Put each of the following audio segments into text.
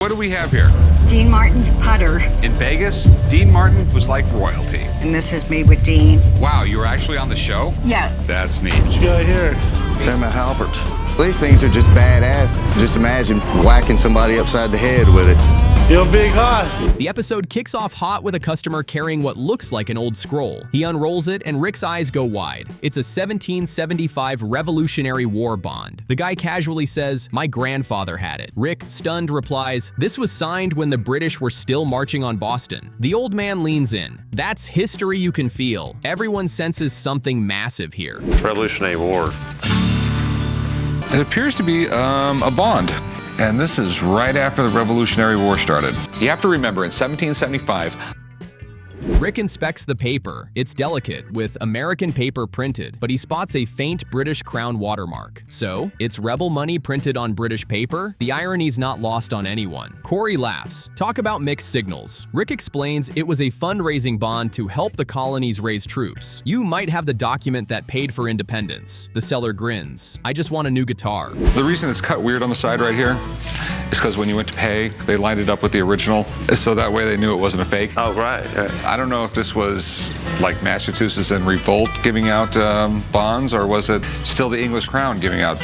What do we have here? Dean Martin's putter. In Vegas, Dean Martin was like royalty. And this is me with Dean. Wow, you were actually on the show? Yeah. That's neat. What you got here? Them are Halberds. These things are just badass. Just imagine whacking somebody upside the head with it. Yo, big hoss. The episode kicks off hot with a customer carrying what looks like an old scroll. He unrolls it and Rick's eyes go wide. It's a 1775 Revolutionary War bond. The guy casually says, "My grandfather had it." Rick, stunned, replies, "This was signed when the British were still marching on Boston." The old man leans in. That's history you can feel. Everyone senses something massive here. Revolutionary War. It appears to be a bond. And this is right after the Revolutionary War started. You have to remember, in 1775, Rick inspects the paper. It's delicate, with American paper printed, but he spots a faint British crown watermark. So, it's rebel money printed on British paper? The irony's not lost on anyone. Corey laughs. Talk about mixed signals. Rick explains it was a fundraising bond to help the colonies raise troops. You might have the document that paid for independence. The seller grins. "I just want a new guitar." the reason it's cut weird on the side right here is because when you went to pay, they lined it up with the original, so that way they knew it wasn't a fake. Oh, right. I don't know if this was like Massachusetts and Revolt giving out bonds, or was it still the English crown giving out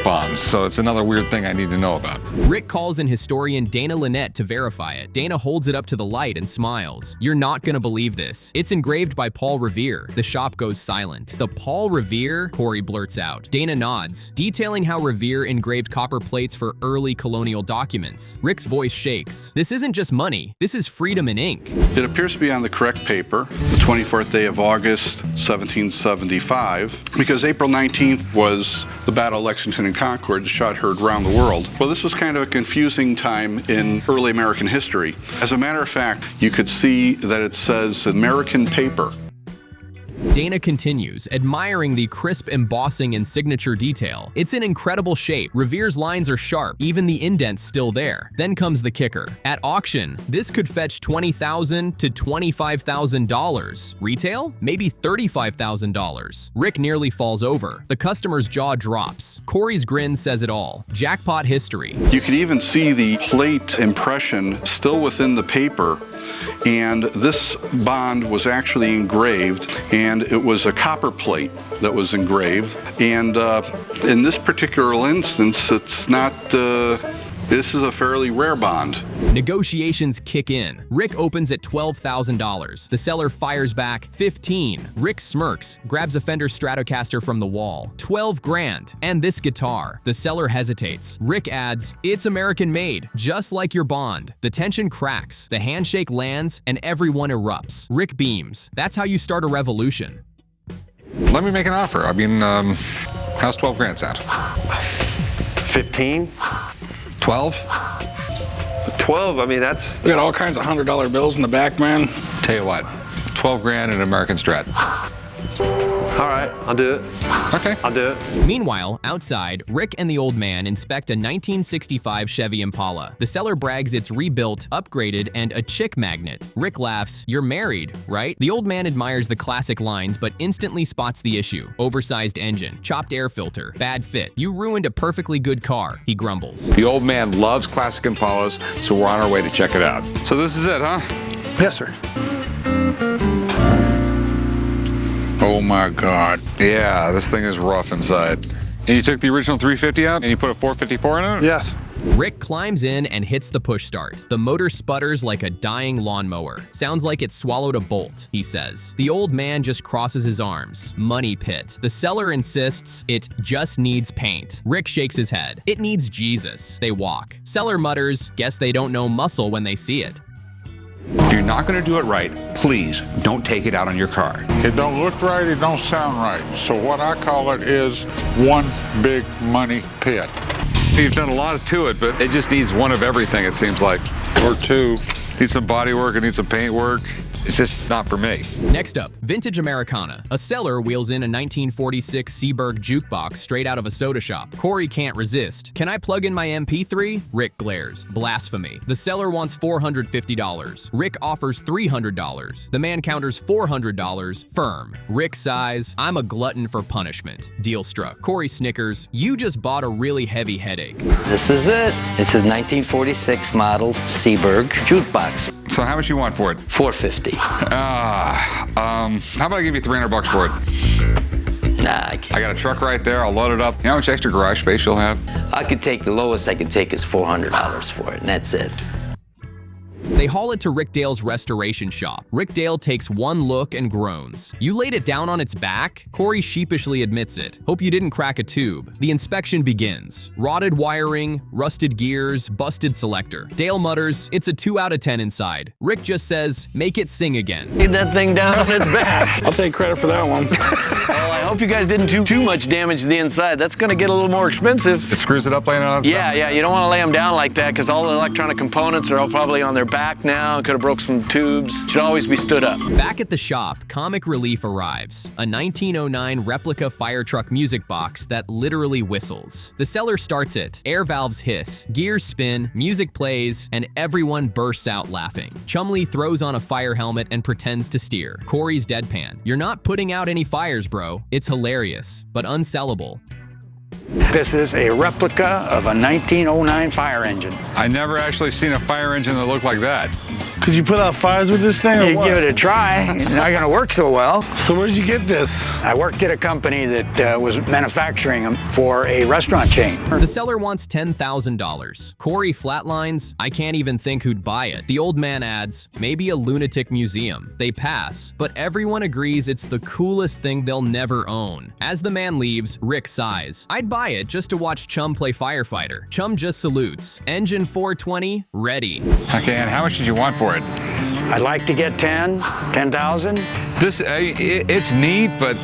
bonds? So it's another weird thing I need to know about. Rick calls in historian Dana Lynette to verify it. Dana holds it up to the light and smiles. "You're not gonna believe this. It's engraved by Paul Revere." The shop goes silent. "The Paul Revere?" Corey blurts out. Dana nods, detailing how Revere engraved copper plates for early colonial documents. Rick's voice shakes. "This isn't just money. This is freedom in ink." It appears to be on the correct paper, the 24th day of August, 1775, because April 19th was the Battle of Lexington and Concord, the shot heard around the world. Well, this was kind of a confusing time in early American history. As a matter of fact, you could see that it says American paper. Dana continues, admiring the crisp embossing and signature detail. It's in incredible shape. Revere's lines are sharp, even the indent's still there. Then comes the kicker. At auction, this could fetch $20,000 to $25,000. Retail? Maybe $35,000. Rick nearly falls over. The customer's jaw drops. Corey's grin says it all. Jackpot history. You could even see the plate impression still within the paper. And this bond was actually engraved, and it was a copper plate that was engraved. And in this particular instance, it's not, this is a fairly rare bond. Negotiations kick in. Rick opens at $12,000. The seller fires back, $15,000. Rick smirks, grabs a Fender Stratocaster from the wall. $12,000. And this guitar. The seller hesitates. Rick adds, "It's American made, just like your bond." The tension cracks, the handshake lands, and everyone erupts. Rick beams. That's how you start a revolution. Let me make an offer. I mean, how's 12 grand sound? 15? 12? 12, I mean, that's... We got all kinds of $100 bills in the back, man. Tell you what, 12 grand and an American Strat. All right, I'll do it. Okay. I'll do it. Meanwhile, outside, Rick and the old man inspect a 1965 Chevy Impala. The seller brags it's rebuilt, upgraded, and a chick magnet. Rick laughs, "You're married, right?" The old man admires the classic lines, but instantly spots the issue. Oversized engine, chopped air filter, bad fit. "You ruined a perfectly good car," he grumbles. The old man loves classic Impalas, so we're on our way to check it out. So this is it, huh? Yes, sir. Oh my God. Yeah, this thing is rough inside. And you took the original 350 out and you put a 454 in it? Yes. Rick climbs in and hits the push start. The motor sputters like a dying lawnmower. "Sounds like it swallowed a bolt," he says. The old man just crosses his arms. Money pit. The seller insists it just needs paint. Rick shakes his head. "It needs Jesus." They walk. Seller mutters, "Guess they don't know muscle when they see it." If you're not going to do it right, please don't take it out on your car. It don't look right, it don't sound right. So what I call it is one big money pit. You've done a lot to it, but it just needs one of everything, it seems like. Or two. Needs some body work, it needs some paint work. it's just not for me. Next up, vintage Americana. A seller wheels in a 1946 Seeburg jukebox straight out of a soda shop. Corey can't resist. Can I plug in my MP3? Rick glares. Blasphemy. The seller wants $450. Rick offers $300. The man counters $400. Firm. Rick sighs, I'm a glutton for punishment. Deal struck. Corey snickers, you just bought a really heavy headache. This is it. It's a 1946 model Seeburg jukebox. So how much you want for it? $450. How about I give you $300 for it? Nah, I can't. I got a truck right there. I'll load it up. You know how much extra garage space you'll have? I could take the lowest I could take is $400 for it, and that's it. They haul it to Rick Dale's restoration shop. Rick Dale takes one look and groans. You laid it down on its back? Corey sheepishly admits it. Hope you didn't crack a tube. The inspection begins. Rotted wiring, rusted gears, busted selector. Dale mutters, it's a 2 out of 10 inside. Rick just says, make it sing again. Get that thing down on its back. I'll take credit for that one. Well, I hope you guys didn't do too much damage to the inside. That's gonna get a little more expensive. It screws it up laying on its back? Yeah, you don't wanna lay them down like that because all the electronic components are all probably on their back now. Could have broke some tubes. Should always be stood up. Back at the shop, comic relief arrives. A 1909 replica fire truck music box that literally whistles. The seller starts it. Air valves hiss, gears spin, music plays, and everyone bursts out laughing. Chumlee throws on a fire helmet and pretends to steer. Corey's deadpan. You're not putting out any fires, bro. It's hilarious, but unsellable. This is a replica of a 1909 fire engine. I never actually seen a fire engine that looked like that. Could you put out fires with this thing or You what? give it a try. It's not going to work so well. So where'd you get this? I worked at a company that was manufacturing them for a restaurant chain. The seller wants $10,000. Corey flatlines, I can't even think who'd buy it. The old man adds, maybe a lunatic museum. They pass, but everyone agrees it's the coolest thing they'll never own. As the man leaves, Rick sighs. I'd buy it just to watch Chum play firefighter. Chum just salutes. Engine 420, ready. Okay, and how much did you want for it? I'd like to get 10,000. This, it's neat, but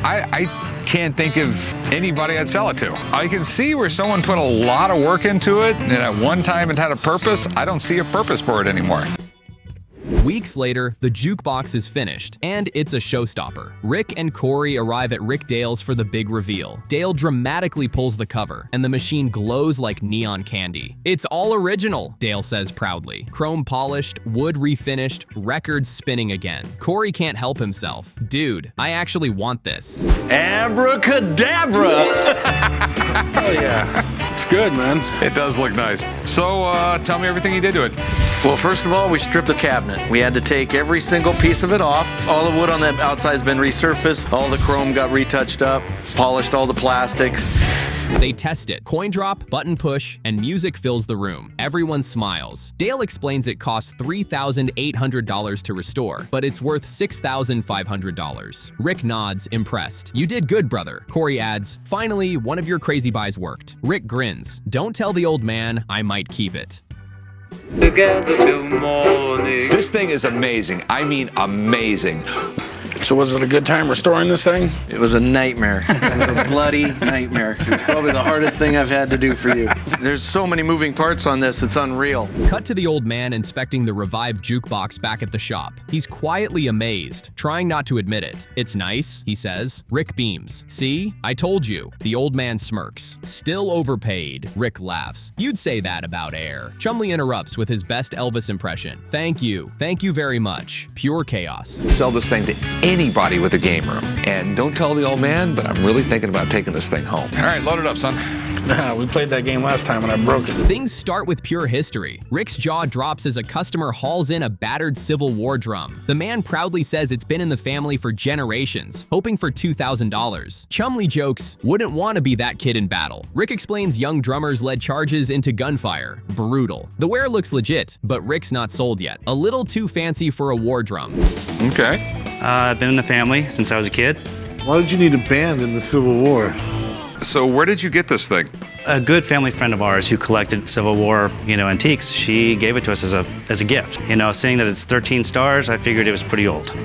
I can't think of anybody I'd sell it to. I can see where someone put a lot of work into it, and at one time it had a purpose. I don't see a purpose for it anymore. Weeks later, the jukebox is finished, and it's a showstopper. Rick and Corey arrive at Rick Dale's for the big reveal. Dale dramatically pulls the cover, and the machine glows like neon candy. It's all original, Dale says proudly. Chrome polished, wood refinished, records spinning again. Corey can't help himself. Dude, I actually want this. Abracadabra! Oh yeah. It's good, man. It does look nice. So, tell me everything you did to it. Well, first of all, we stripped the cabinet. We had to take every single piece of it off. All the wood on the outside has been resurfaced. All the chrome got retouched up, polished all the plastics. They test it. Coin drop, button push, and music fills the room. Everyone smiles. Dale explains it costs $3,800 to restore, but it's worth $6,500. Rick nods, impressed. You did good, brother. Corey adds, finally, one of your crazy buys worked. Rick grins. Don't tell the old man, I might keep it. Together till morning. This thing is amazing. I mean amazing. So was it a good time restoring this thing? It was a nightmare. It was a bloody nightmare. It's probably the hardest thing I've had to do for you. There's so many moving parts on this, it's unreal. Cut to the old man inspecting the revived jukebox back at the shop. He's quietly amazed, trying not to admit it. It's nice, he says. Rick beams. See? I told you. The old man smirks. Still overpaid. Rick laughs. You'd say that about air. Chumlee interrupts with his best Elvis impression. Thank you. Thank you very much. Pure chaos. Sell this thing to anybody with a game room. And don't tell the old man, but I'm really thinking about taking this thing home. All right, load it up, son. Nah, we played that game last time and I broke it. Things start with pure history. Rick's jaw drops as a customer hauls in a battered Civil War drum. The man proudly says it's been in the family for generations, hoping for $2,000. Chumlee jokes, wouldn't want to be that kid in battle. Rick explains young drummers led charges into gunfire. Brutal. The wear looks legit, but Rick's not sold yet. A little too fancy for a war drum. Okay. I've been in the family since I was a kid. Why did you need a band in the Civil War? So where did you get this thing? A good family friend of ours who collected Civil War, antiques, she gave it to us as a gift. Seeing that it's 13 stars, I figured it was pretty old.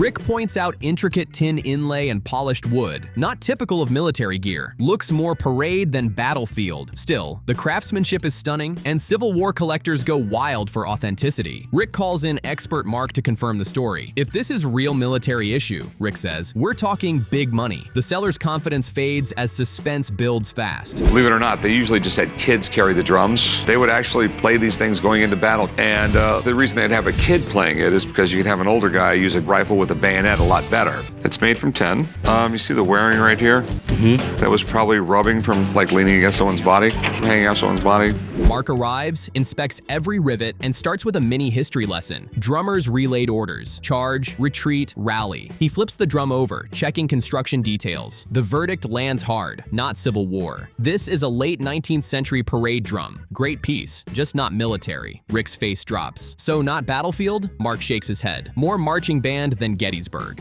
Rick points out intricate tin inlay and polished wood, not typical of military gear. Looks more parade than battlefield. Still, the craftsmanship is stunning, and Civil War collectors go wild for authenticity. Rick calls in expert Mark to confirm the story. If this is real military issue, Rick says, we're talking big money. The seller's confidence fades as suspense builds fast. Believe it or not, they usually just had kids carry the drums. They would actually play these things going into battle. And the reason they'd have a kid playing it is because you can have an older guy use a rifle with a bayonet a lot better. It's made from tin. You see the wearing right here? That was probably rubbing from like leaning against someone's body, hanging out someone's body. Mark arrives, inspects every rivet, and starts with a mini history lesson. Drummers relayed orders: charge, retreat, rally. He flips the drum over, checking construction details. The verdict lands hard, not Civil War. This is a late 19th century parade drum. Great piece, just not military. Rick's face drops. So not battlefield? Mark shakes his head. More marching band than Gettysburg.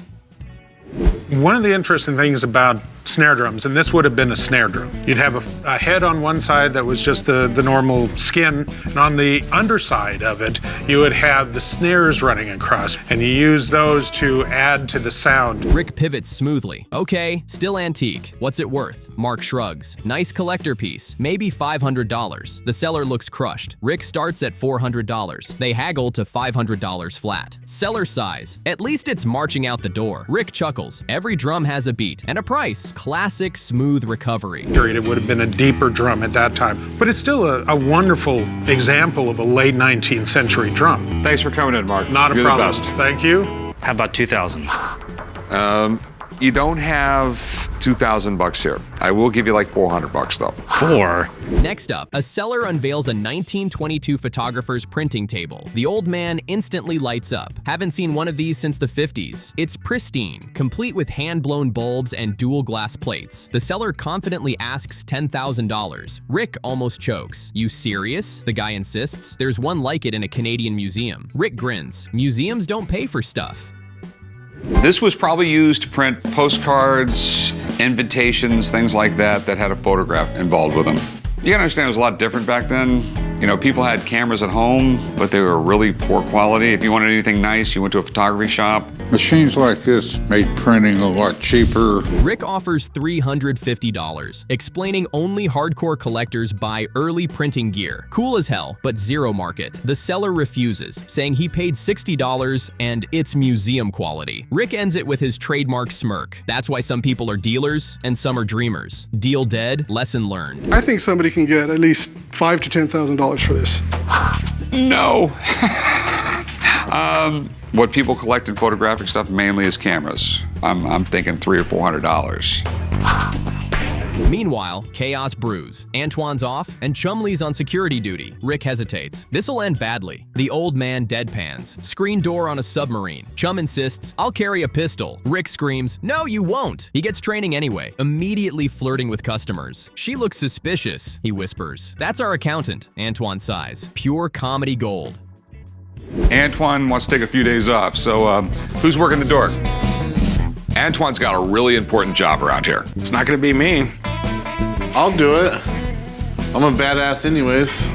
One of the interesting things about snare drums, and this would have been a snare drum, you'd have a head on one side that was just the normal skin, and on the underside of it, you would have the snares running across, and you use those to add to the sound. Rick pivots smoothly. Okay, still antique. What's it worth? Mark shrugs. Nice collector piece, maybe $500. The seller looks crushed. Rick starts at $400. They haggle to $500 flat. Seller sighs. At least it's marching out the door. Rick chuckles. Every drum has a beat and a price. Classic smooth recovery. It would have been a deeper drum at that time, but it's still a wonderful example of a late 19th century drum. Thanks for coming in, Mark. Not a You're problem. The best. Thank you. How about 2,000? You don't have $2,000 here. I will give you like $400 though. 4? Next up, a seller unveils a 1922 photographer's printing table. The old man instantly lights up. Haven't seen one of these since the 50s. It's pristine, complete with hand-blown bulbs and dual glass plates. The seller confidently asks $10,000. Rick almost chokes. You serious? The guy insists. There's one like it in a Canadian museum. Rick grins. Museums don't pay for stuff. This was probably used to print postcards, invitations, things like that had a photograph involved with them. You gotta understand it was a lot different back then. You know, people had cameras at home, but they were really poor quality. If you wanted anything nice, you went to a photography shop. Machines like this made printing a lot cheaper. Rick offers $350, explaining only hardcore collectors buy early printing gear. Cool as hell, but zero market. The seller refuses, saying he paid $60 and it's museum quality. Rick ends it with his trademark smirk. That's why some people are dealers and some are dreamers. Deal dead, lesson learned. I think somebody can get at least $5,000 to $10,000 for this. No. What people collect in photographic stuff mainly is cameras. I'm thinking $300 or $400. Meanwhile, chaos brews. Antoine's off, and Chumlee's on security duty. Rick hesitates. This'll end badly. The old man deadpans. Screen door on a submarine. Chum insists, I'll carry a pistol. Rick screams, no, you won't. He gets training anyway, immediately flirting with customers. She looks suspicious, he whispers. That's our accountant, Antoine sighs. Pure comedy gold. Antoine wants to take a few days off, so who's working the door? Antoine's got a really important job around here. It's not gonna be me. I'll do it. I'm a badass anyways.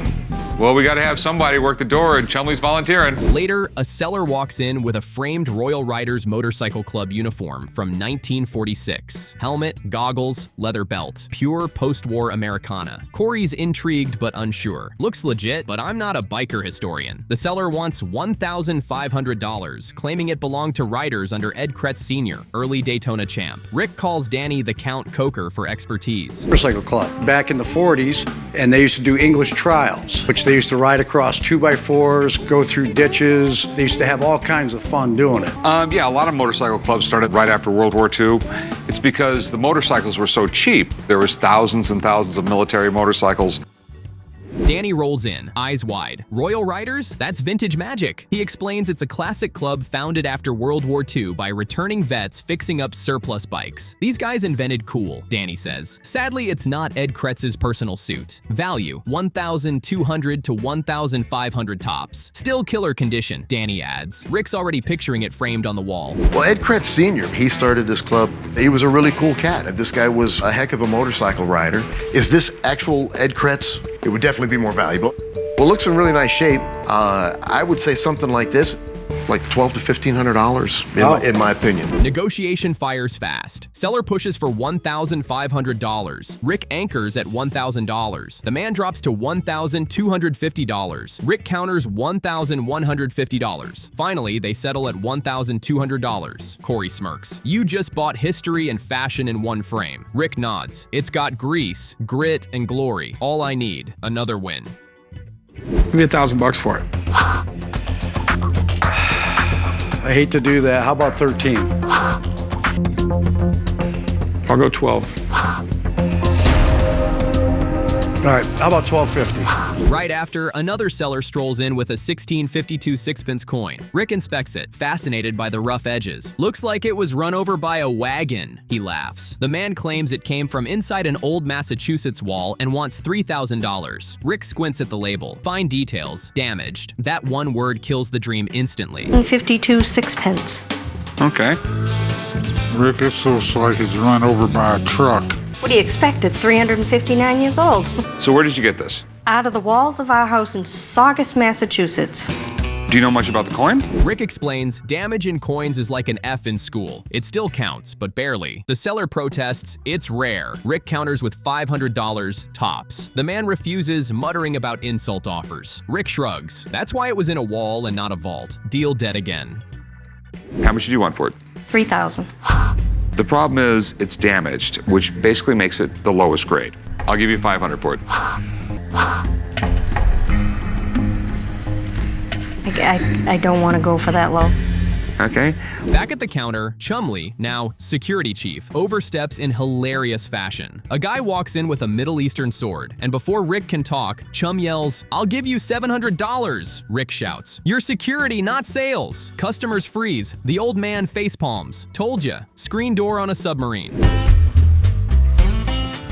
Well, we gotta have somebody work the door, and Chumlee's volunteering. Later, a seller walks in with a framed Royal Riders Motorcycle Club uniform from 1946. Helmet, goggles, leather belt. Pure post-war Americana. Corey's intrigued but unsure. Looks legit, but I'm not a biker historian. The seller wants $1,500, claiming it belonged to riders under Ed Kretz Sr., early Daytona champ. Rick calls Danny the Count Coker for expertise. Motorcycle club back in the 40s, and they used to do English trials, which they used to ride across 2x4s, go through ditches. They used to have all kinds of fun doing it. Yeah, a lot of motorcycle clubs started right after World War II. It's because the motorcycles were so cheap. There was thousands and thousands of military motorcycles. Danny rolls in, eyes wide. Royal Riders? That's vintage magic. He explains it's a classic club founded after World War II by returning vets fixing up surplus bikes. These guys invented cool, Danny says. Sadly, it's not Ed Kretz's personal suit. Value, $1,200 to $1,500 tops. Still killer condition, Danny adds. Rick's already picturing it framed on the wall. Well, Ed Kretz Sr., he started this club. He was a really cool cat. This guy was a heck of a motorcycle rider. Is this actual Ed Kretz? It would definitely be more valuable. Well, it looks in really nice shape. I would say something like this. like $1,200 to $1,500 in my opinion. Negotiation fires fast. Seller pushes for $1,500. Rick anchors at $1,000. The man drops to $1,250. Rick counters $1,150. Finally, they settle at $1,200. Corey smirks. You just bought history and fashion in one frame. Rick nods. It's got grease, grit, and glory. All I need. Another win. Give me $1,000 for it. I hate to do that. How about 13? I'll go 12. All right, how about $12.50? Right after, another seller strolls in with a 1652 sixpence coin. Rick inspects it, fascinated by the rough edges. Looks like it was run over by a wagon, he laughs. The man claims it came from inside an old Massachusetts wall and wants $3,000. Rick squints at the label. Fine details. Damaged. That one word kills the dream instantly. 52 sixpence. Okay. Rick, it looks like it's run over by a truck. What do you expect? It's 359 years old. So where did you get this? Out of the walls of our house in Saugus, Massachusetts. Do you know much about the coin? Rick explains, damage in coins is like an F in school. It still counts, but barely. The seller protests, it's rare. Rick counters with $500 tops. The man refuses, muttering about insult offers. Rick shrugs. That's why it was in a wall and not a vault. Deal dead again. How much do you want for it? 3,000. The problem is it's damaged, which basically makes it the lowest grade. I'll give you $500 for it. I don't want to go for that low. Okay. Back at the counter, Chumlee, now security chief, oversteps in hilarious fashion. A guy walks in with a Middle Eastern sword, and before Rick can talk, Chum yells, "I'll give you $700. Rick shouts, "You're security, not sales." Customers freeze. The old man facepalms. Told ya. Screen door on a submarine.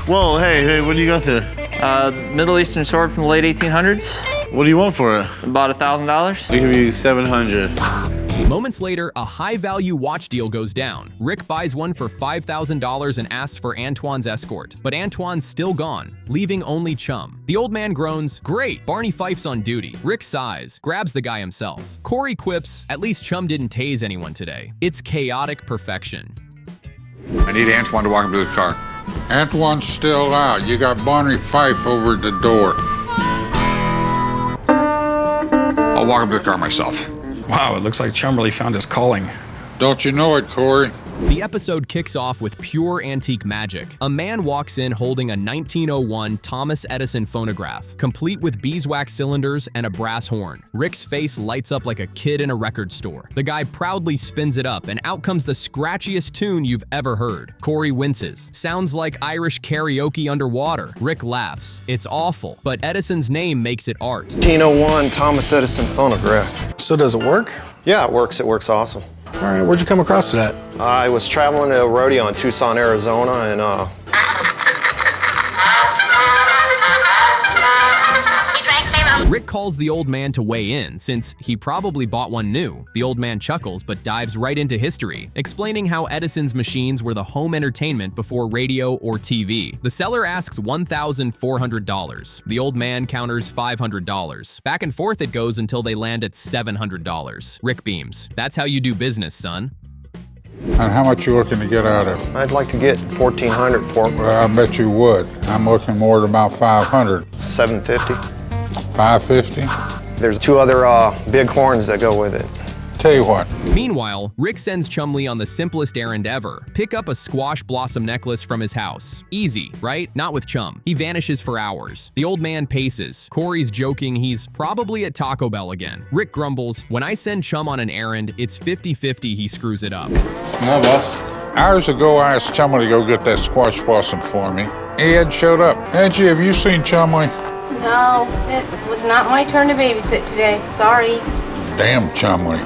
Whoa, hey, what do you got there? Middle Eastern sword from the late 1800s. What do you want for it? About $1,000. I'll give you $700. Moments later, a high-value watch deal goes down. Rick buys one for $5,000 and asks for Antoine's escort, but Antoine's still gone, leaving only Chum. The old man groans, "Great, Barney Fife's on duty." Rick sighs, grabs the guy himself. Corey quips, "At least Chum didn't tase anyone today." It's chaotic perfection. I need Antoine to walk him to the car. Antoine's still out. You got Barney Fife over at the door. I'll walk him to the car myself. Wow, it looks like Chumlee found his calling. Don't you know it, Corey? The episode kicks off with pure antique magic. A man walks in holding a 1901 Thomas Edison phonograph, complete with beeswax cylinders and a brass horn. Rick's face lights up like a kid in a record store. The guy proudly spins it up, and out comes the scratchiest tune you've ever heard. Corey winces. Sounds like Irish karaoke underwater. Rick laughs. It's awful, but Edison's name makes it art. 1901 Thomas Edison phonograph. So does it work? Yeah, it works. It works awesome. All right, where'd you come across that? I was traveling to a rodeo in Tucson, Arizona, and Rick calls the old man to weigh in, since he probably bought one new. The old man chuckles, but dives right into history, explaining how Edison's machines were the home entertainment before radio or TV. The seller asks $1,400. The old man counters $500. Back and forth it goes until they land at $700. Rick beams. That's how you do business, son. And how much you looking to get out of it? I'd like to get $1,400 for it. Well, I bet you would. I'm looking more at about $500. $750. $550? There's two other big horns that go with it. Tell you what. Meanwhile, Rick sends Chumlee on the simplest errand ever. Pick up a squash blossom necklace from his house. Easy, right? Not with Chum. He vanishes for hours. The old man paces. Corey's joking he's probably at Taco Bell again. Rick grumbles, "When I send Chum on an errand, it's 50-50 he screws it up." No, boss. Hours ago, I asked Chumlee to go get that squash blossom for me. He hadn't showed up. Angie, have you seen Chumlee? No, it was not my turn to babysit today. Sorry. Damn Chumlee.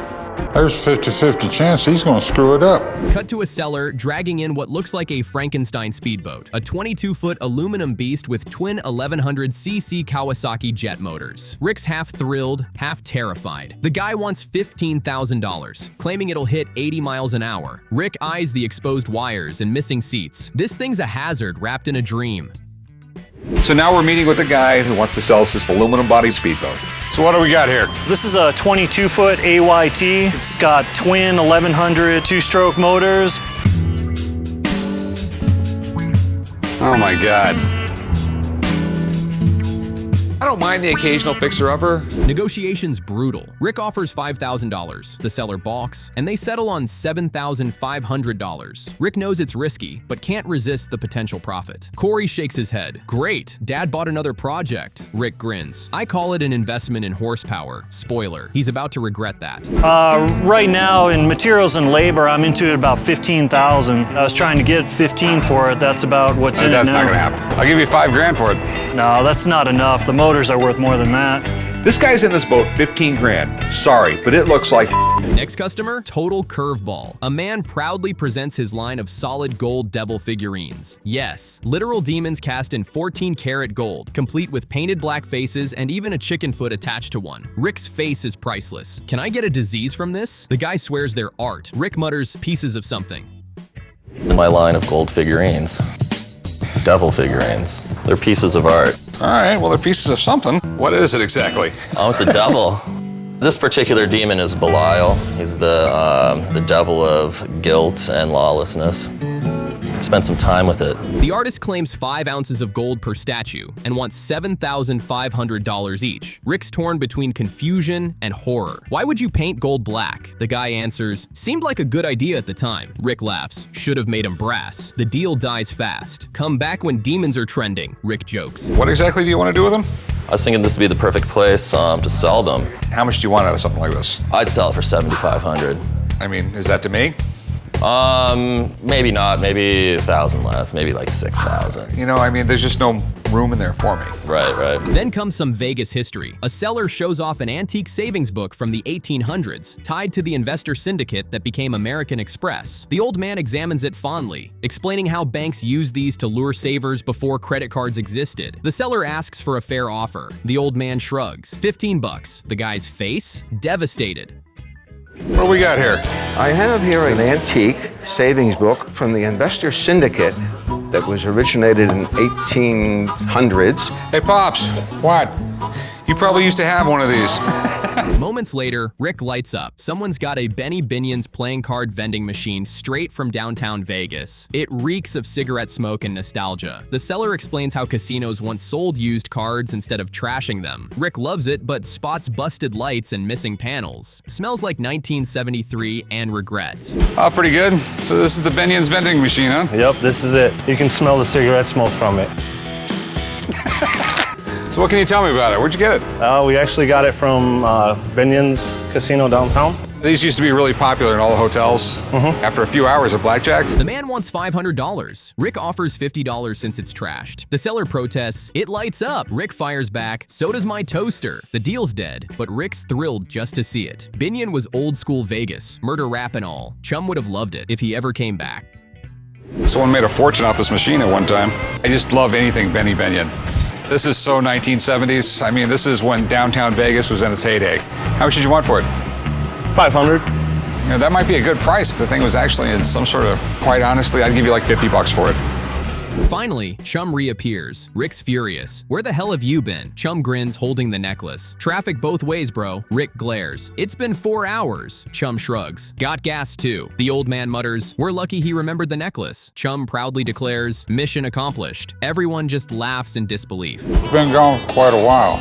There's a 50-50 chance he's gonna screw it up. Cut to a seller dragging in what looks like a Frankenstein speedboat, a 22-foot aluminum beast with twin 1100cc Kawasaki jet motors. Rick's half thrilled, half terrified. The guy wants $15,000, claiming it'll hit 80 miles an hour. Rick eyes the exposed wires and missing seats. This thing's a hazard wrapped in a dream. So now we're meeting with a guy who wants to sell us this aluminum body speedboat. So So what do we got here? This is a 22-foot AYT. It's got twin 1100 two-stroke motors. Oh my God. I don't mind the occasional fixer-upper. Negotiation's brutal. Rick offers $5,000. The seller balks, and they settle on $7,500. Rick knows it's risky, but can't resist the potential profit. Corey shakes his head. Great, Dad bought another project. Rick grins. I call it an investment in horsepower. Spoiler, he's about to regret that. Right now, in materials and labor, I'm into it about $15,000. I was trying to get 15 for it. That's about what's in it now. That's not gonna happen. I'll give you $5,000 for it. No, that's not enough. The motors are worth more than that. This guy's in this boat $15,000. Sorry, but it looks like. Next customer, total curveball. A man proudly presents his line of solid gold devil figurines. Yes, literal demons cast in 14-karat gold, complete with painted black faces and even a chicken foot attached to one. Rick's face is priceless. Can I get a disease from this? The guy swears they're art. Rick mutters pieces of something. In my line of gold figurines. Devil figurines. They're pieces of art. All right, well, they're pieces of something. What is it exactly? Oh, it's a devil. This particular demon is Belial. He's the devil of guilt and lawlessness. Spent some time with it. The artist claims 5 ounces of gold per statue and wants $7,500 each. Rick's torn between confusion and horror. Why would you paint gold black? The guy answers, seemed like a good idea at the time. Rick laughs, should have made him brass. The deal dies fast. Come back when demons are trending, Rick jokes. What exactly do you want to do with them? I was thinking this would be the perfect place to sell them. How much do you want out of something like this? I'd sell it for $7,500. I mean, is that to me? Maybe not. Maybe 1,000 less. Maybe like 6,000. You know, I mean, there's just no room in there for me. Right, right. Then comes some Vegas history. A seller shows off an antique savings book from the 1800s, tied to the investor syndicate that became American Express. The old man examines it fondly, explaining how banks used these to lure savers before credit cards existed. The seller asks for a fair offer. The old man shrugs. $15. The guy's face? Devastated. What do we got here? I have here an antique savings book from the investor syndicate that was originated in 1800s. Hey, Pops. What? You probably used to have one of these. Moments later, Rick lights up. Someone's got a Benny Binion's playing card vending machine straight from downtown Vegas. It reeks of cigarette smoke and nostalgia. The seller explains how casinos once sold used cards instead of trashing them. Rick loves it, but spots busted lights and missing panels. Smells like 1973 and regret. Oh, pretty good. So this is the Binion's vending machine, huh? Yep, this is it. You can smell the cigarette smoke from it. So what can you tell me about it? Where'd you get it? We actually got it from Binion's Casino downtown. These used to be really popular in all the hotels. After a few hours of blackjack. The man wants $500. Rick offers $50 since it's trashed. The seller protests, it lights up. Rick fires back, so does my toaster. The deal's dead, but Rick's thrilled just to see it. Binion was old school Vegas, murder rap and all. Chum would have loved it if he ever came back. Someone made a fortune off this machine at one time. I just love anything Benny Binion. This is so 1970s. I mean, this is when downtown Vegas was in its heyday. How much did you want for it? 500. You know, that might be a good price if the thing was actually in some sort of, quite honestly, I'd give you like $50 for it. Finally, Chum reappears. Rick's furious. Where the hell have you been? Chum grins, holding the necklace. Traffic both ways, bro. Rick glares. It's been 4 hours. Chum shrugs. Got gas too. The old man mutters, we're lucky he remembered the necklace. Chum proudly declares, mission accomplished. Everyone just laughs in disbelief. It's been gone quite a while.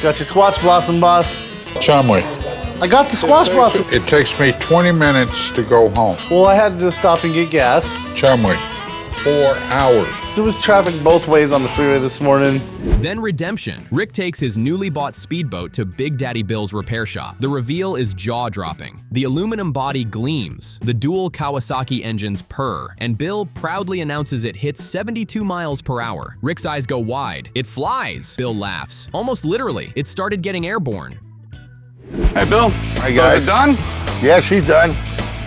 Got your squash blossom, boss. Chumlee. I got the squash blossom. It takes me 20 minutes to go home. Well, I had to stop and get gas. Chumlee. 4 hours. There was traffic both ways on the freeway this morning. Then redemption. Rick takes his newly bought speedboat to Big Daddy Bill's repair shop. The reveal is jaw-dropping. The aluminum body gleams, the dual Kawasaki engines purr, and Bill proudly announces it hits 72 miles per hour. Rick's eyes go wide. It flies! Bill laughs. Almost literally, it started getting airborne. Hey, Bill. Hey, guys. So is it done? Yeah, she's done.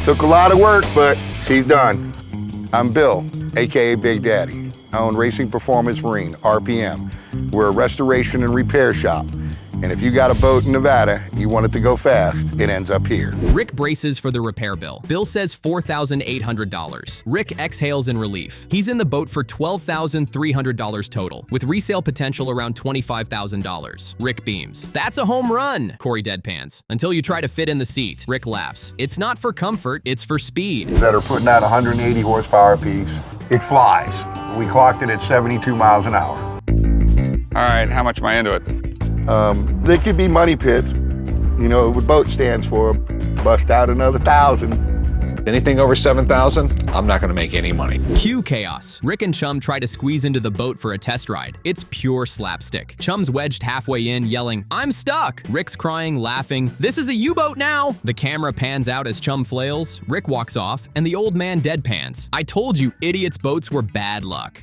Took a lot of work, but she's done. I'm Bill, AKA Big Daddy. I own Racing Performance Marine, RPM. We're a restoration and repair shop. And if you got a boat in Nevada, you want it to go fast, it ends up here. Rick braces for the repair bill. Bill says $4,800. Rick exhales in relief. He's in the boat for $12,300 total, with resale potential around $25,000. Rick beams. That's a home run, Corey deadpans. Until you try to fit in the seat. Rick laughs. It's not for comfort, it's for speed. That are putting out 180 horsepower apiece. It flies. We clocked it at 72 miles an hour. All right, how much am I into it? They could be money pits, you know, what boat stands for. Bust out another 1,000. Anything over 7,000, I'm not gonna make any money. Cue chaos. Rick and Chum try to squeeze into the boat for a test ride. It's pure slapstick. Chum's wedged halfway in, yelling, "I'm stuck!" Rick's crying, laughing, "This is a U-boat now!" The camera pans out as Chum flails, Rick walks off, and the old man deadpans. I told you idiots' boats were bad luck.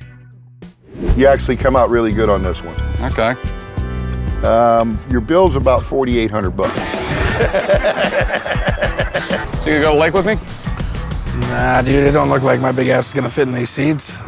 You actually come out really good on this one. Okay. Your bill's about 4,800 bucks. So you gonna go to the lake with me? Nah, dude, it don't look like my big ass is gonna fit in these seats.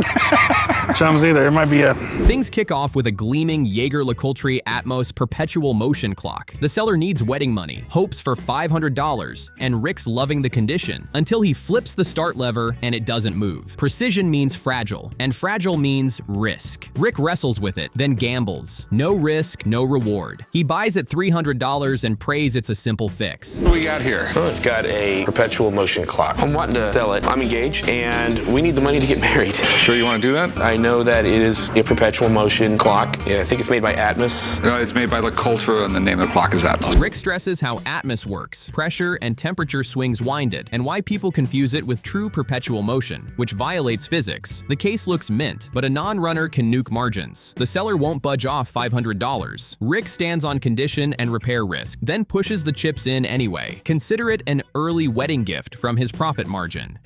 Chums either. It might be a... Things kick off with a gleaming Jaeger-LeCoultre Atmos perpetual motion clock. The seller needs wedding money, hopes for $500, and Rick's loving the condition until he flips the start lever and it doesn't move. Precision means fragile, and fragile means risk. Rick wrestles with it, then gambles. No risk, no reward. He buys at $300 and prays it's a simple fix. What do we got here? Oh, it's got a perpetual motion clock. I'm wanting to sell it. I'm engaged, and we need the money to get married. Sure you want to do that? I know that it is a perpetual motion clock. Yeah, I think it's made by Atmos. No, it's made by LeCoultre, and the name of the clock is Atmos. Rick stresses how Atmos works, pressure and temperature swings wind it, and why people confuse it with true perpetual motion, which violates physics. The case looks mint, but a non-runner can nuke margins. The seller won't budge off $500. Rick stands on condition and repair risk, then pushes the chips in anyway. Consider it an early wedding gift from his profit margin.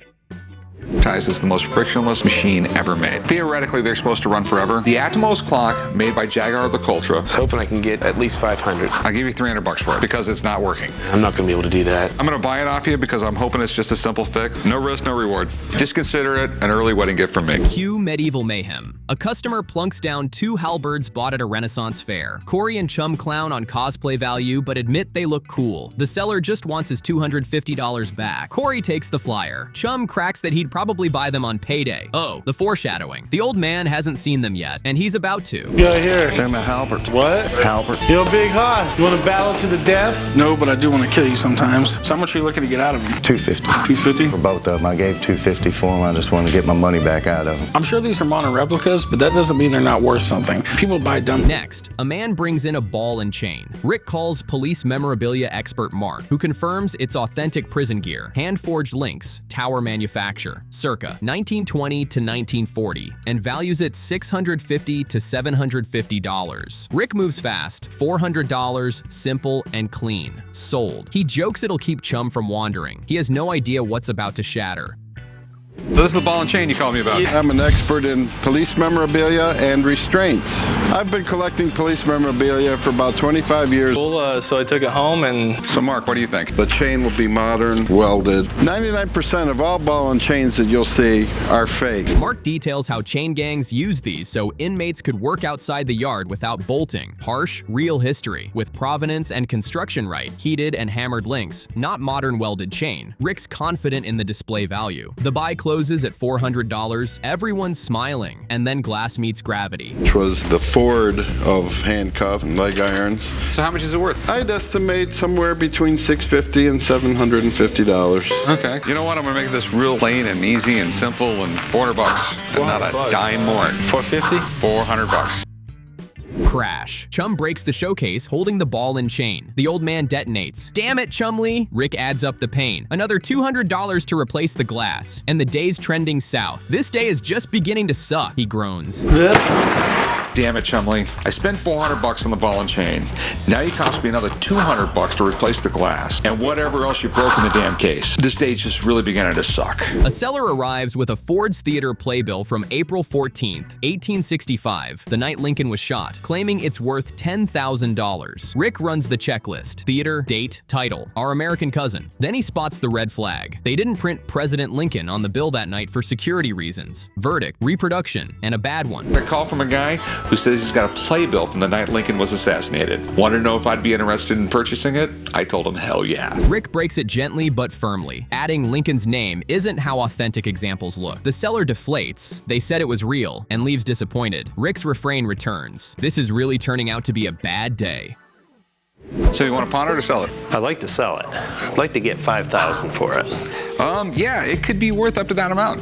Is the most frictionless machine ever made. Theoretically, they're supposed to run forever. The Atmos clock, made by Jaguar-LeCoultre. I was hoping I can get at least 500. I'll give you $300 for it because it's not working. I'm not gonna be able to do that. I'm gonna buy it off you because I'm hoping it's just a simple fix. No risk, no reward. Just consider it an early wedding gift from me. Cue medieval mayhem. A customer plunks down 2 Halberds bought at a Renaissance fair. Corey and Chum clown on cosplay value, but admit they look cool. The seller just wants his $250 back. Corey takes the flyer. Chum cracks that he'd probably buy them on payday. Oh, the foreshadowing. The old man hasn't seen them yet, and he's about to. Yeah, here. They're my Halberds. What? Halberd. Yo, big hoss. You want to battle to the death? No, but I do want to kill you sometimes. So how much are you looking to get out of them? $250. $250? For both of them. I gave $250 for them. I just want to get my money back out of them. I'm sure these are modern replicas, but that doesn't mean they're not worth something. People buy dumb. Next, a man brings in a ball and chain. Rick calls police memorabilia expert Mark, who confirms it's authentic prison gear, hand-forged links, tower manufacture, circa 1920 to 1940, and values it $650 to $750. Rick moves fast. $400, simple and clean. Sold. He jokes it'll keep Chum from wandering. He has no idea what's about to shatter. So this is the ball and chain you called me about. I'm an expert in police memorabilia and restraints. I've been collecting police memorabilia for about 25 years. Cool, so I took it home and... So Mark, what do you think? The chain will be modern, welded. 99% of all ball and chains that you'll see are fake. Mark details how chain gangs use these so inmates could work outside the yard without bolting. Harsh, real history, with provenance and construction right, heated and hammered links, not modern welded chain. Rick's confident in the display value. The buy closes at $400, everyone's smiling, and then glass meets gravity. Which was the Ford of handcuff and leg irons. So how much is it worth? I'd estimate somewhere between $650 and $750. Okay. You know what? I'm gonna make this real plain and easy and simple and $400 and not a dime more. $450? $400. Crash. Chum breaks the showcase, holding the ball and chain. The old man detonates. Damn it, Chumlee! Rick adds up the pain. Another $200 to replace the glass. And the day's trending south. This day is just beginning to suck, he groans. Damn it, Chumlee. I spent $400 on the ball and chain. Now you cost me another $200 to replace the glass and whatever else you broke in the damn case. This day's just really beginning to suck. A seller arrives with a Ford's Theater playbill from April 14th, 1865, the night Lincoln was shot, claiming it's worth $10,000. Rick runs the checklist. Theater, date, title, our American cousin. Then he spots the red flag. They didn't print President Lincoln on the bill that night for security reasons. Verdict, reproduction, and a bad one. A call from a guy who says he's got a playbill from the night Lincoln was assassinated. Wanted to know if I'd be interested in purchasing it? I told him hell yeah. Rick breaks it gently but firmly. Adding Lincoln's name isn't how authentic examples look. The seller deflates. They said it was real and leaves disappointed. Rick's refrain returns. This is really turning out to be a bad day. So you want to pawn it or sell it? I'd like to sell it. I'd like to get $5,000 for it. Yeah, it could be worth up to that amount.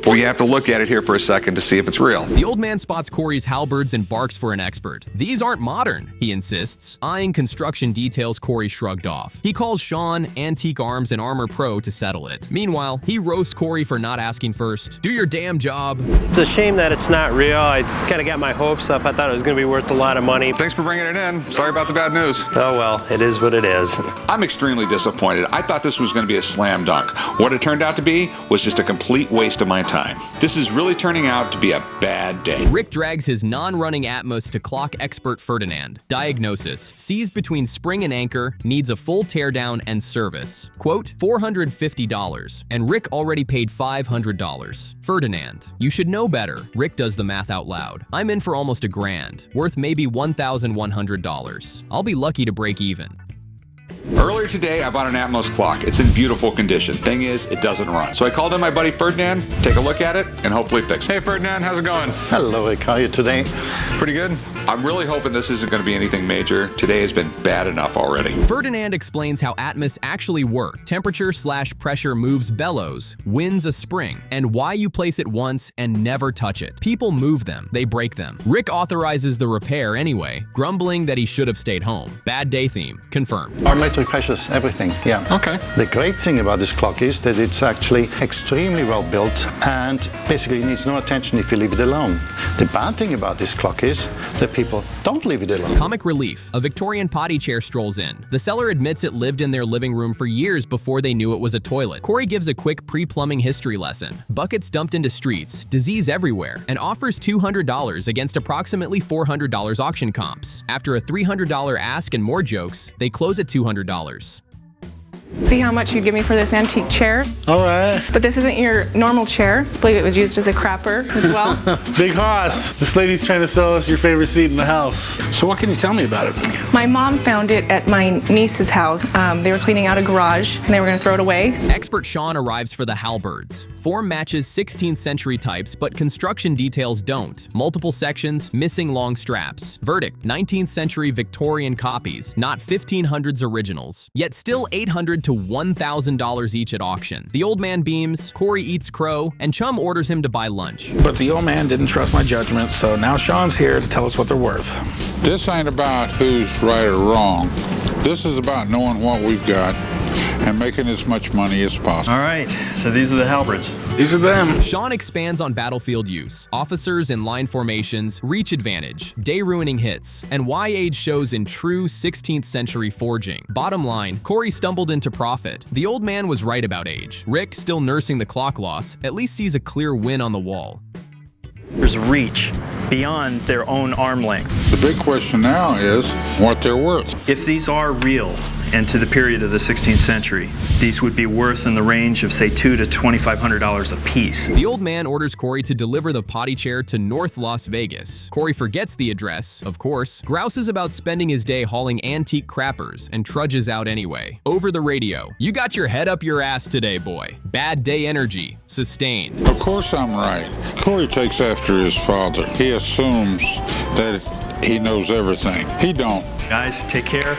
Well, you have to look at it here for a second to see if it's real. The old man spots Corey's halberds and barks for an expert. These aren't modern, he insists. Eyeing construction details Corey shrugged off. He calls Sean, Antique Arms and Armor Pro to settle it. Meanwhile, he roasts Corey for not asking first. Do your damn job. It's a shame that it's not real. I kind of got my hopes up. I thought it was going to be worth a lot of money. Thanks for bringing it in. Sorry about the bad news. Oh well, it is what it is. I'm extremely disappointed. I thought this was going to be a slam dunk. What it turned out to be was just a complete waste of my time. This is really turning out to be a bad day. Rick drags his non-running Atmos to clock expert Ferdinand. Diagnosis: seized between spring and anchor, needs a full teardown and service. Quote, $450, and Rick already paid $500. Ferdinand: you should know better. Rick does the math out loud. I'm in for almost $1,000, worth maybe $1,100. I'll be lucky to break even. Earlier today, I bought an Atmos clock. It's in beautiful condition. Thing is, it doesn't run. So I called in my buddy Ferdinand, take a look at it, and hopefully fix it. Hey Ferdinand, how's it going? Hello, Rick. How are you today? Pretty good. I'm really hoping this isn't going to be anything major. Today has been bad enough already. Ferdinand explains how Atmos actually work. Temperature/pressure moves bellows, wins a spring, and why you place it once and never touch it. People move them, they break them. Rick authorizes the repair anyway, grumbling that he should have stayed home. Bad day theme, confirmed. Our metric pressures, everything, yeah. Okay. The great thing about this clock is that it's actually extremely well built and basically needs no attention if you leave it alone. The bad thing about this clock is that people don't leave it alone. Comic relief. A Victorian potty chair strolls in. The seller admits it lived in their living room for years before they knew it was a toilet. Corey gives a quick pre-plumbing history lesson. Buckets dumped into streets, disease everywhere, and offers $200 against approximately $400 auction comps. After a $300 ask and more jokes, they close at $200. See how much you'd give me for this antique chair? All right. But this isn't your normal chair. I believe it was used as a crapper as well. Big hoss. This lady's trying to sell us your favorite seat in the house. So what can you tell me about it? My mom found it at my niece's house. They were cleaning out a garage and they were going to throw it away. Expert Sean arrives for the Halberds. Form matches 16th century types, but construction details don't. Multiple sections, missing long straps. Verdict: 19th century Victorian copies, not 1500s originals. Yet still $800 to $1,000 each at auction. The old man beams, Corey eats crow, and Chum orders him to buy lunch. But the old man didn't trust my judgment, so now Sean's here to tell us what they're worth. This ain't about who's right or wrong. This is about knowing what we've got and making as much money as possible. All right, so these are the Halberds. These are them. Sean expands on battlefield use, officers in line formations, reach advantage, day-ruining hits, and why age shows in true 16th century forging. Bottom line, Corey stumbled into profit. The old man was right about age. Rick, still nursing the clock loss, at least sees a clear win on the wall. There's reach beyond their own arm length. The big question now is what they're worth. If these are real and to the period of the 16th century, these would be worth in the range of, say, $200 to $2,500 a piece. The old man orders Corey to deliver the potty chair to North Las Vegas. Corey forgets the address, of course, grouses about spending his day hauling antique crappers, and trudges out anyway. Over the radio: "You got your head up your ass today, boy. Bad day energy. Sustained." Of course I'm right. Corey takes after his father. He assumes that he knows everything. He don't. Guys, take care.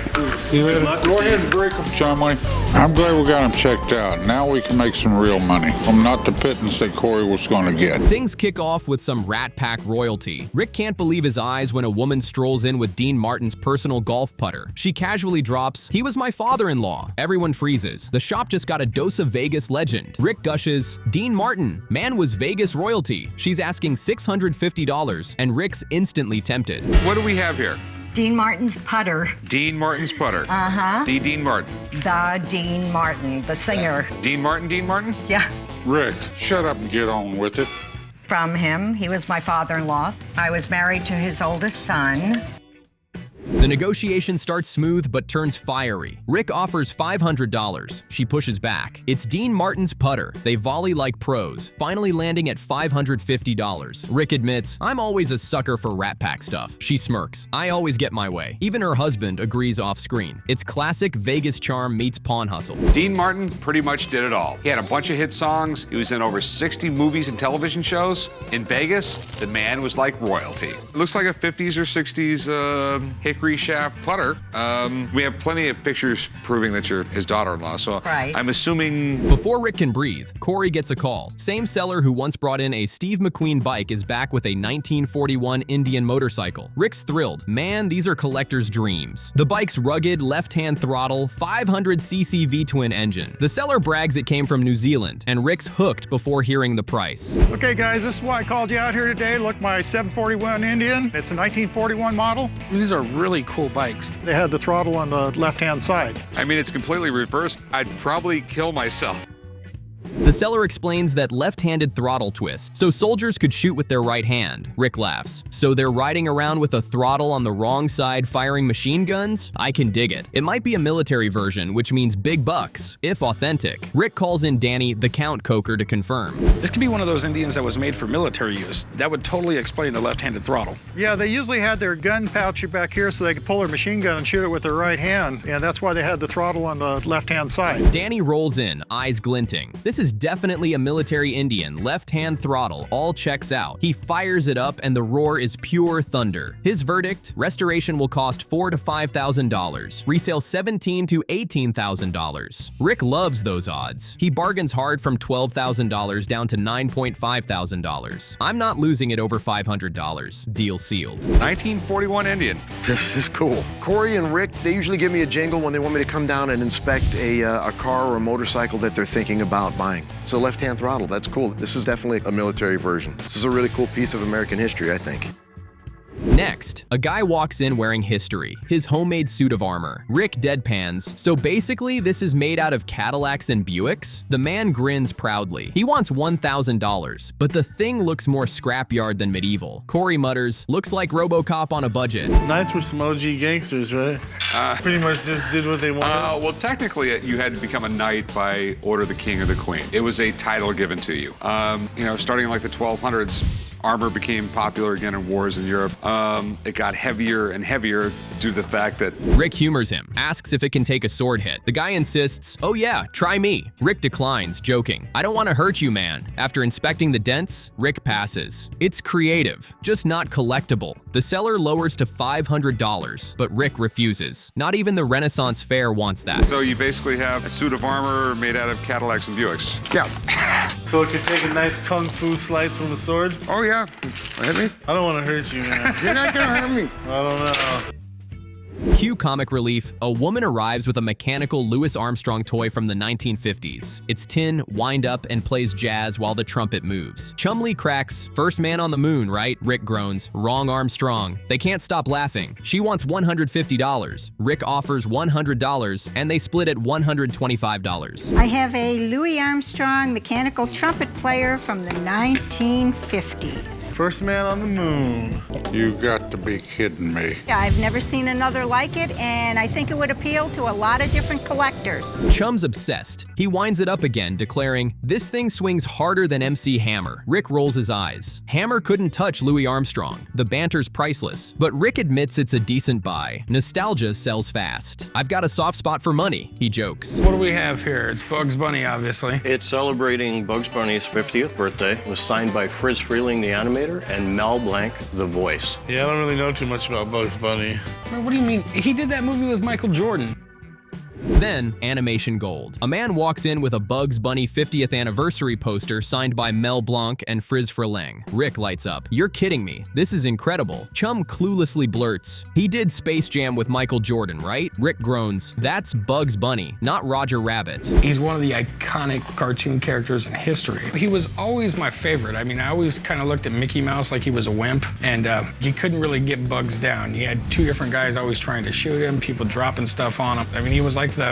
Good luck. Go ahead and break them, Chumlee. I'm glad we got him checked out. Now we can make some real money. I'm not the pittance that Corey was going to get. Things kick off with some Rat Pack royalty. Rick can't believe his eyes when a woman strolls in with Dean Martin's personal golf putter. She casually drops, "He was my father-in-law." Everyone freezes. The shop just got a dose of Vegas legend. Rick gushes, "Dean Martin, man was Vegas royalty." She's asking $650, and Rick's instantly tempted. What do we have here? Dean Martin's putter. Dean Martin's putter. Uh-huh. The Dean Martin. The Dean Martin, the singer. Dean Martin? Yeah. Rick, shut up and get on with it. From him, he was my father-in-law. I was married to his oldest son. The negotiation starts smooth but turns fiery. Rick offers $500. She pushes back. It's Dean Martin's putter. They volley like pros, finally landing at $550. Rick admits, "I'm always a sucker for Rat Pack stuff." She smirks. "I always get my way." Even her husband agrees off-screen. It's classic Vegas charm meets pawn hustle. Dean Martin pretty much did it all. He had a bunch of hit songs. He was in over 60 movies and television shows. In Vegas, the man was like royalty. It looks like a 50s or 60s hickory shaft putter. We have plenty of pictures proving that you're his daughter-in-law, so Right. I'm assuming... Before Rick can breathe, Corey gets a call. Same seller who once brought in a Steve McQueen bike is back with a 1941 Indian motorcycle. Rick's thrilled. Man, these are collector's dreams. The bike's rugged, left-hand throttle, 500cc V-twin engine. The seller brags it came from New Zealand, and Rick's hooked before hearing the price. Okay guys, this is why I called you out here today. Look, my 741 Indian. It's a 1941 model. These are really cool bikes. They had the throttle on the left-hand side. I mean, it's completely reversed. I'd probably kill myself. The seller explains that left-handed throttle twist, so soldiers could shoot with their right hand. Rick laughs. So they're riding around with a throttle on the wrong side firing machine guns? I can dig it. It might be a military version, which means big bucks, if authentic. Rick calls in Danny, the Count Coker, to confirm. This could be one of those Indians that was made for military use. That would totally explain the left-handed throttle. Yeah, they usually had their gun pouch back here so they could pull their machine gun and shoot it with their right hand. And that's why they had the throttle on the left-hand side. Danny rolls in, eyes glinting. This is definitely a military Indian, left-hand throttle, all checks out. He fires it up and the roar is pure thunder. His verdict, restoration will cost $4,000 to $5,000, resale $17,000 to $18,000. Rick loves those odds. He bargains hard from $12,000 down to $9,500. I'm not losing it over $500. Deal sealed. 1941 Indian. This is cool. Corey and Rick, they usually give me a jingle when they want me to come down and inspect a car or a motorcycle that they're thinking about buying. It's a left-hand throttle. That's cool. This is definitely a military version. This is a really cool piece of American history, I think. Next, a guy walks in wearing history, his homemade suit of armor. Rick deadpans, so basically this is made out of Cadillacs and Buicks? The man grins proudly. He wants $1,000, but the thing looks more scrapyard than medieval. Corey mutters, looks like RoboCop on a budget. Knights were some OG gangsters, right? Pretty much just did what they wanted. Well, technically, you had to become a knight by order of the king or the queen. It was a title given to you. You know, starting in like the 1200s, armor became popular again in wars in Europe. It got heavier and heavier due to the fact that... Rick humors him, asks if it can take a sword hit. The guy insists, oh yeah, try me. Rick declines, joking. I don't want to hurt you, man. After inspecting the dents, Rick passes. It's creative, just not collectible. The seller lowers to $500, but Rick refuses. Not even the Renaissance Fair wants that. So you basically have a suit of armor made out of Cadillacs and Buicks. Yeah. So it could take a nice kung fu slice from the sword? Oh, yeah. Hit me? I don't want to hurt you, man. You're not gonna hurt me. I don't know. Cue comic relief, a woman arrives with a mechanical Louis Armstrong toy from the 1950s. It's tin, wind up, and plays jazz while the trumpet moves. Chumlee cracks, first man on the moon, right? Rick groans, wrong Armstrong. They can't stop laughing. She wants $150. Rick offers $100, and they split at $125. I have a Louis Armstrong mechanical trumpet player from the 1950s. First man on the moon. You got to be kidding me. I've never seen another like it, and I think it would appeal to a lot of different collectors. Chum's obsessed. He winds it up again, declaring, this thing swings harder than MC Hammer. Rick rolls his eyes. Hammer couldn't touch Louis Armstrong. The banter's priceless. But Rick admits it's a decent buy. Nostalgia sells fast. I've got a soft spot for money, he jokes. What do we have here? It's Bugs Bunny, obviously. It's celebrating Bugs Bunny's 50th birthday. It was signed by Friz Freleng, the animator, and Mel Blanc, the voice. Yeah, I don't really know too much about Bugs Bunny. Man, what do you mean? He did that movie with Michael Jordan. Then, animation gold. A man walks in with a Bugs Bunny 50th anniversary poster signed by Mel Blanc and Friz Freleng. Rick lights up. You're kidding me. This is incredible. Chum cluelessly blurts, he did Space Jam with Michael Jordan, right? Rick groans, that's Bugs Bunny, not Roger Rabbit. He's one of the iconic cartoon characters in history. He was always my favorite. I mean, I always kind of looked at Mickey Mouse like he was a wimp, and you couldn't really get Bugs down. You had two different guys always trying to shoot him, people dropping stuff on him. I mean, he was like the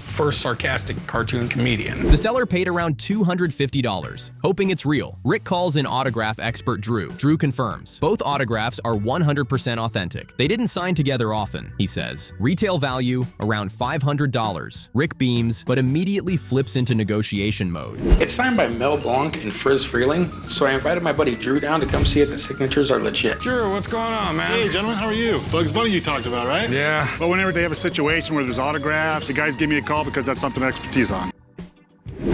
first sarcastic cartoon comedian. The seller paid around $250, hoping it's real. Rick calls in autograph expert Drew. Drew confirms. Both autographs are 100% authentic. They didn't sign together often, he says. Retail value, around $500. Rick beams, but immediately flips into negotiation mode. It's signed by Mel Blanc and Frizz Freeling, so I invited my buddy Drew down to come see it. The signatures are legit. Drew, what's going on, man? Hey, gentlemen, how are you? Bugs Bunny you talked about, right? Yeah. Well, whenever they have a situation where there's autographs, the guys give me a call because that's something I have expertise on.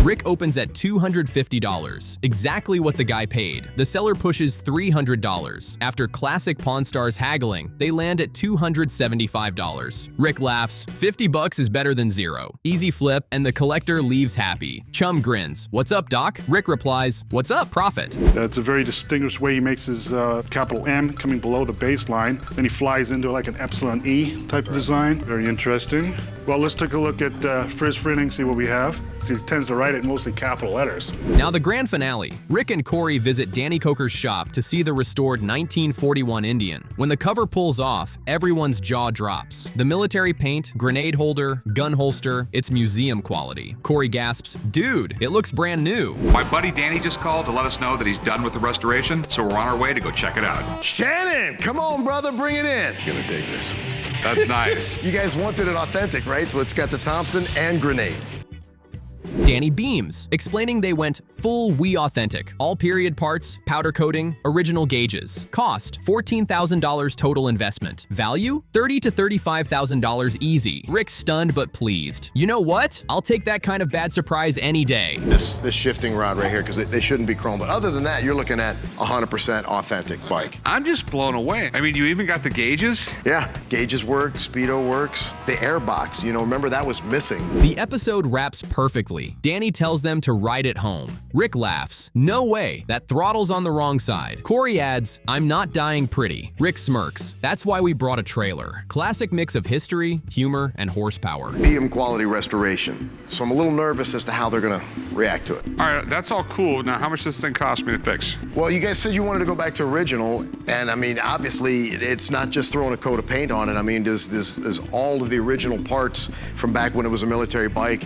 Rick opens at $250, exactly what the guy paid. The seller pushes $300. After classic Pawn Stars haggling, they land at $275. Rick laughs, $50 is better than zero. Easy flip, and the collector leaves happy. Chum grins, what's up, Doc? Rick replies, what's up, Profit? That's a very distinguished way he makes his capital M coming below the baseline. Then he flies into like an epsilon E type of design. Very interesting. Well, let's take a look at Frizz Freeling, see what we have. He tends to write it in mostly capital letters. Now the grand finale. Rick and Corey visit Danny Coker's shop to see the restored 1941 Indian. When the cover pulls off, everyone's jaw drops. The military paint, grenade holder, gun holster, it's museum quality. Corey gasps, dude, it looks brand new. My buddy Danny just called to let us know that he's done with the restoration, so we're on our way to go check it out. Shannon, come on, brother, bring it in. You're gonna dig this. That's nice. You guys wanted it authentic, right? So it's got the Thompson and grenades. Danny beams, explaining they went full We Authentic. All period parts, powder coating, original gauges. Cost, $14,000 total investment. Value, $30,000 to $35,000 easy. Rick's stunned but pleased. You know what? I'll take that kind of bad surprise any day. This shifting rod right here, because they shouldn't be chrome. But other than that, you're looking at 100% authentic bike. I'm just blown away. I mean, you even got the gauges? Yeah, gauges work, speedo works. The air box, you know, remember that was missing. The episode wraps perfectly. Danny tells them to ride it home. Rick laughs. No way, that throttle's on the wrong side. Corey adds, I'm not dying pretty. Rick smirks. That's why we brought a trailer. Classic mix of history, humor, and horsepower. BM quality restoration. So I'm a little nervous as to how they're gonna react to it. All right, that's all cool. Now, how much does this thing cost me to fix? Well, you guys said you wanted to go back to original, and I mean, obviously, it's not just throwing a coat of paint on it. I mean, there's all of the original parts from back when it was a military bike.